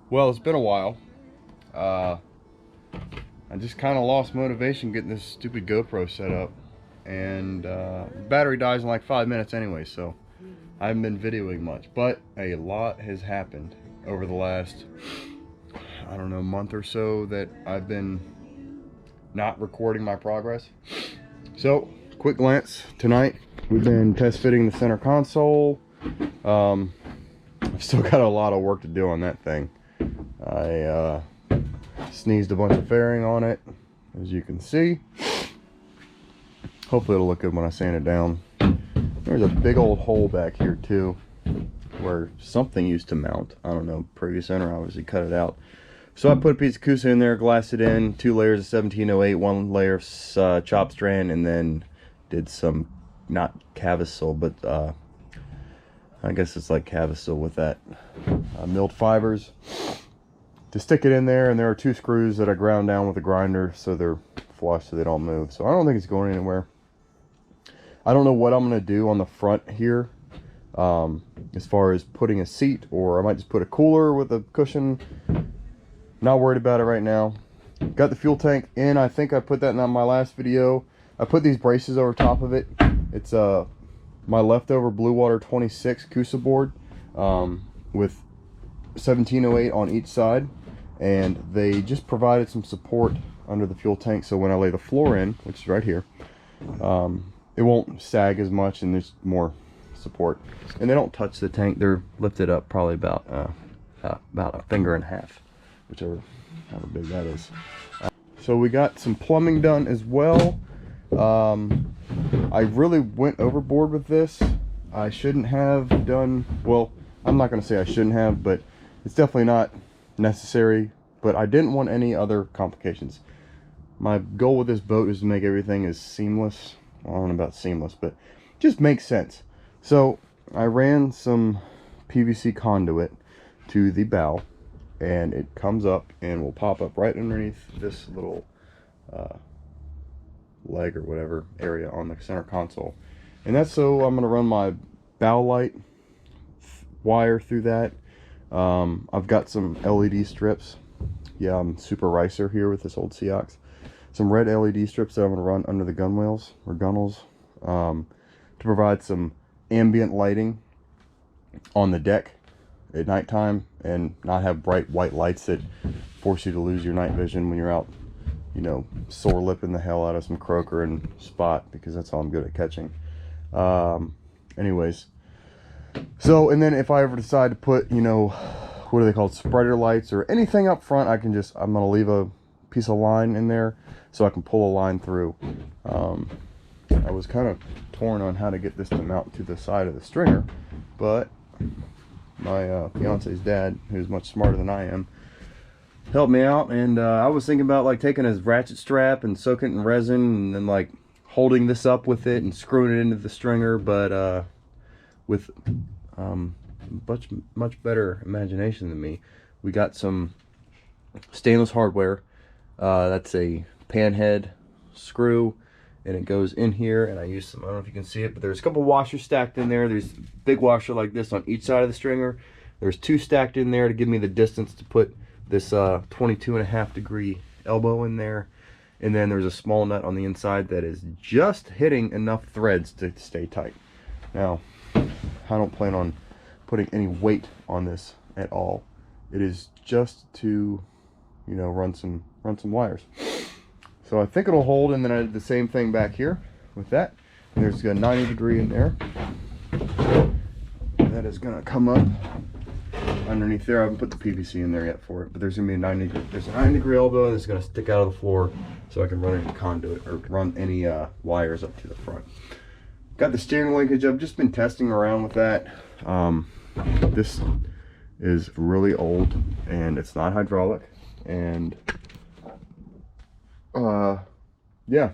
Well, it's been a while. I just kind of lost motivation getting this stupid GoPro set up. And the battery dies in like 5 minutes anyway, so I haven't been videoing much. But a lot has happened over the last, I don't know, month or so that I've been not recording my progress. So, quick glance. Tonight, we've been test fitting the center console. I've still got a lot of work to do on that thing. I sneezed a bunch of fairing on it, as you can see. Hopefully it'll look good when I sand it down. There's a big old hole back here too, where something used to mount. I don't know, previous owner obviously cut it out. So I put a piece of Kusa in there, glassed it in, 2 layers of 1708, 1 layer of chop strand, and then did some, not Cavasil, but I guess it's like Cavasil with that milled fibers to stick it in there. And there are 2 screws that I ground down with a grinder so they're flush so they don't move. So I don't think it's going anywhere. I don't know what I'm going to do on the front here as far as putting a seat, or I might just put a cooler with a cushion. Not worried about it right now. Got the fuel tank in. I think I put that in my last video. I put these braces over top of it. It's my leftover Blue Water 26 Kusa board with 1708 on each side, and they just provided some support under the fuel tank, so when I lay the floor in, which is right here, it won't sag as much and there's more support. And they don't touch the tank. They're lifted up probably about a finger and a half, whichever however big that is. So we got some plumbing done as well. I really went overboard with this. I shouldn't have done, well, I'm not going to say I shouldn't have, but it's definitely not necessary. But I didn't want any other complications. My goal with this boat is to make everything as seamless. Well, I don't know about seamless, but just makes sense. So I ran some PVC conduit to the bow, and it comes up and will pop up right underneath this little leg or whatever area on the center console. And that's so I'm going to run my bow light wire through that. I've got some LED strips. Yeah, I'm super ricer here with this old Seox. Some red LED strips that I'm going to run under the gunwales or gunnels to provide some ambient lighting on the deck at nighttime and not have bright white lights that force you to lose your night vision when you're out, you know, sore lipping the hell out of some croaker and spot, because that's all I'm good at catching. Anyways, so, and then if I ever decide to put, you know, what are they called, spreader lights or anything up front, I'm going to leave a piece of line in there so I can pull a line through. I was kind of torn on how to get this to mount to the side of the stringer, but my fiance's dad, who's much smarter than I am, helped me out. And I was thinking about like taking his ratchet strap and soaking it in resin and then like holding this up with it and screwing it into the stringer, but with much better imagination than me, we got some stainless hardware. That's a panhead screw, and it goes in here, and I use some, I don't know if you can see it, but there's a couple washers stacked in there. There's a big washer like this on each side of the stringer. There's 2 stacked in there to give me the distance to put this 22.5 degree elbow in there. And then there's a small nut on the inside that is just hitting enough threads to stay tight. Now, I don't plan on putting any weight on this at all. It is just to, you know, run some wires. So I think it'll hold, and then I did the same thing back here with that. And there's a 90 degree in there. That is gonna come up underneath there. I haven't put the PVC in there yet for it, but there's gonna be a 90 degree. There's a 90 degree elbow that's gonna stick out of the floor, so I can run any conduit or run any wires up to the front. Got the steering linkage. I've just been testing around with that. This is really old and it's not hydraulic, and yeah,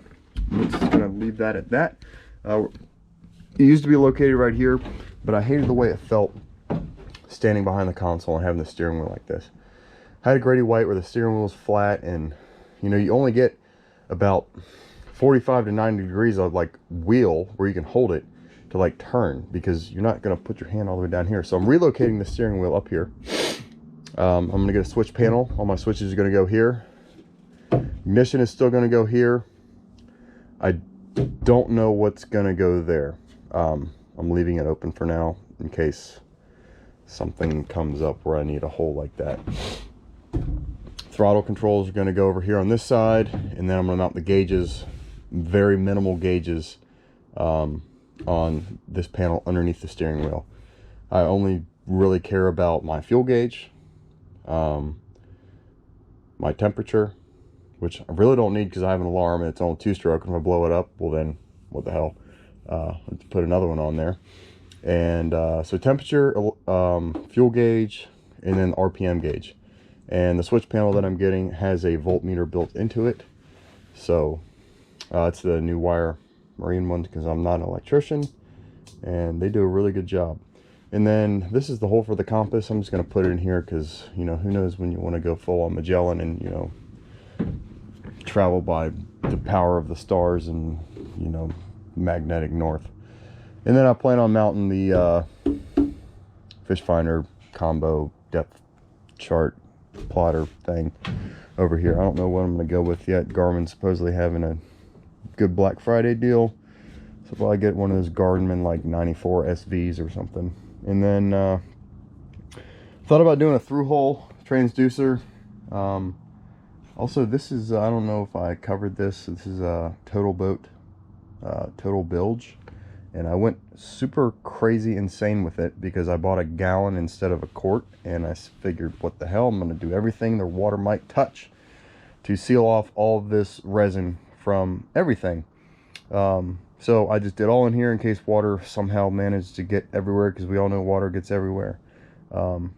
I'm just gonna leave that at that. It used to be located right here, but I hated the way it felt standing behind the console and having the steering wheel like this. I had a Grady White where the steering wheel is flat, and you know, you only get about 45 to 90 degrees of like wheel where you can hold it to like turn, because you're not going to put your hand all the way down here. So I'm relocating the steering wheel up here, I'm going to get a switch panel. All my switches are going to go here. Ignition is still going to go here. I don't know what's going to go there. I'm leaving it open for now in case something comes up where I need a hole like that. Throttle controls are going to go over here on this side, and then I'm going to mount the gauges, very minimal gauges, on this panel underneath the steering wheel. I only really care about my fuel gauge, my temperature, which I really don't need because I have an alarm and it's on 2-stroke, and if I blow it up, well then, what the hell, let's put another one on there. And so temperature, fuel gauge, and then RPM gauge. And the switch panel that I'm getting has a voltmeter built into it. So it's the new wire marine one because I'm not an electrician, and they do a really good job. And then this is the hole for the compass. I'm just going to put it in here because, you know, who knows when you want to go full on Magellan and, you know, travel by the power of the stars and, you know, magnetic north. And then I plan on mounting the fish finder combo depth chart plotter thing over here. I don't know what I'm going to go with yet. Garmin's supposedly having a good Black Friday deal, so I'll probably get one of those Garmin like 94 SVs or something. And then thought about doing a through hole transducer. Also, this is I don't know if I covered this. This is a Total Boat Total Bilge, and I went super crazy insane with it because I bought a gallon instead of a quart, and I figured, what the hell, I'm going to do everything the water might touch to seal off all of this resin from everything. So I just did all in here in case water somehow managed to get everywhere, because we all know water gets everywhere. And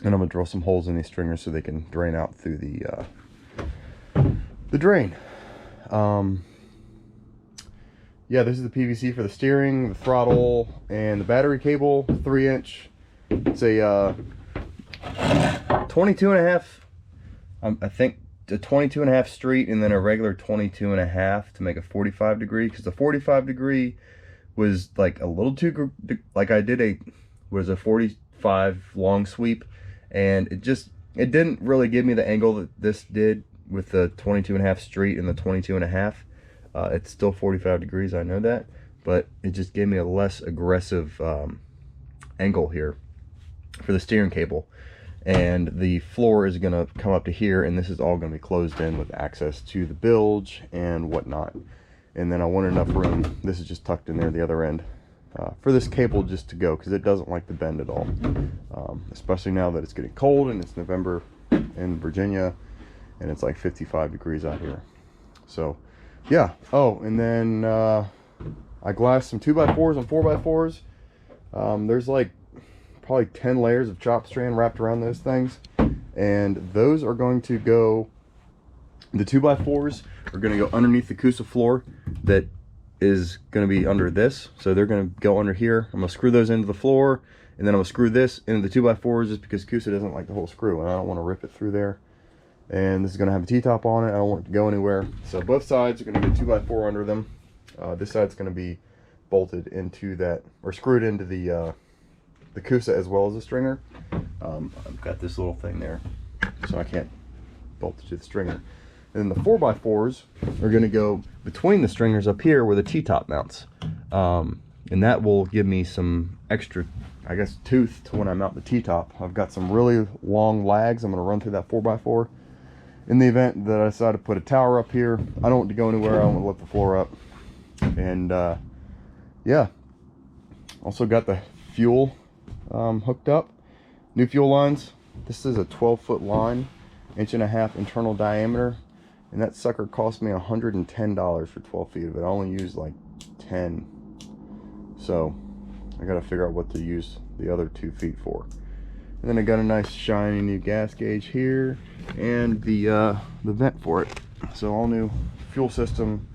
I'm going to drill some holes in these stringers so they can drain out through the drain. Yeah, this is the PVC for the steering, the throttle, and the battery cable, 3-inch. It's a 22.5, I think a 22.5 street, and then a regular 22.5 to make a 45 degree, because the 45 degree was like a little too, like I did a 45 long sweep, and it didn't really give me the angle that this did with the 22.5 street and the 22.5. It's still 45 degrees, I know that, but it just gave me a less aggressive angle here for the steering cable. And the floor is going to come up to here, and this is all going to be closed in with access to the bilge and whatnot. And then I wanted enough room, this is just tucked in there the other end, for this cable just to go, because it doesn't like to bend at all. Especially now that it's getting cold and it's November in Virginia and it's like 55 degrees out here. So yeah. Oh, and then I glassed some 2x4s and 4x4s. There's like probably 10 layers of chop strand wrapped around those things, and those are going to go, the 2x4s are going to go underneath the Coosa floor that is going to be under this, so they're going to go under here. I'm going to screw those into the floor, and then I'm going to screw this into the 2x4s just because Coosa doesn't like the whole screw, and I don't want to rip it through there. And this is going to have a T-top on it. I don't want it to go anywhere, so both sides are going to get 2x4 under them. This side's going to be bolted into that, or screwed into the Coosa as well as the stringer. I've got this little thing there, so I can't bolt it to the stringer. And then the 4x4s are going to go between the stringers up here where the T-top mounts. And that will give me some extra, I guess, tooth to when I mount the T-top. I've got some really long lags I'm going to run through that 4x4. In the event that I decide to put a tower up here, I don't want to go anywhere. I want to lift the floor up. And yeah, also got the fuel hooked up. New fuel lines. This is a 12-foot line, 1.5 inch internal diameter, and that sucker cost me $110 for 12 feet of it. I only used like 10, so I gotta figure out what to use the other 2 feet for. And then I got a nice shiny new gas gauge here, and the vent for it. So all new fuel system,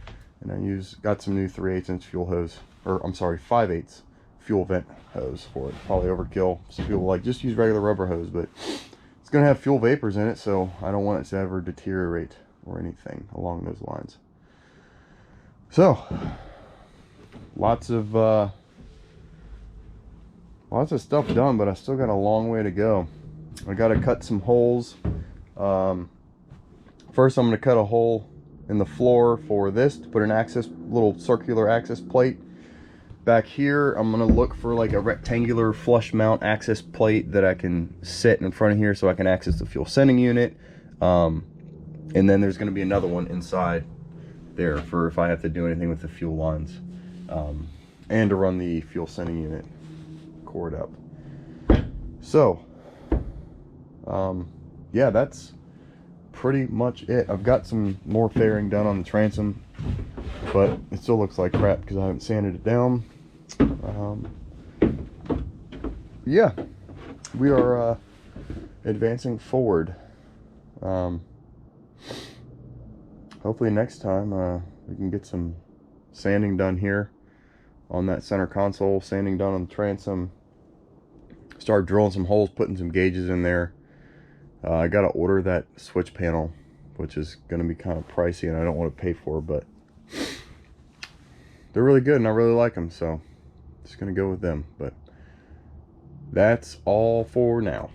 and I got some new 3/8 inch fuel hose, or I'm sorry, 5/8 fuel vent hose for it. Probably overkill. Some people like just use regular rubber hose, but it's gonna have fuel vapors in it, so I don't want it to ever deteriorate or anything along those lines. So lots of stuff done, but I still got a long way to go. I gotta cut some holes. First I'm gonna cut a hole in the floor for this to put an little circular access plate. Back here I'm gonna look for like a rectangular flush mount access plate that I can sit in front of here so I can access the fuel sending unit. And then there's gonna be another one inside there for if I have to do anything with the fuel lines, and to run the fuel sending unit cord up. So yeah, that's pretty much it. I've got some more fairing done on the transom, but it still looks like crap because I haven't sanded it down. Yeah, we are advancing forward. Hopefully next time we can get some sanding done here on that center console, sanding done on the transom, start drilling some holes, putting some gauges in there. I gotta order that switch panel, which is gonna be kind of pricey and I don't want to pay for, but they're really good and I really like them, so just gonna go with them. But that's all for now.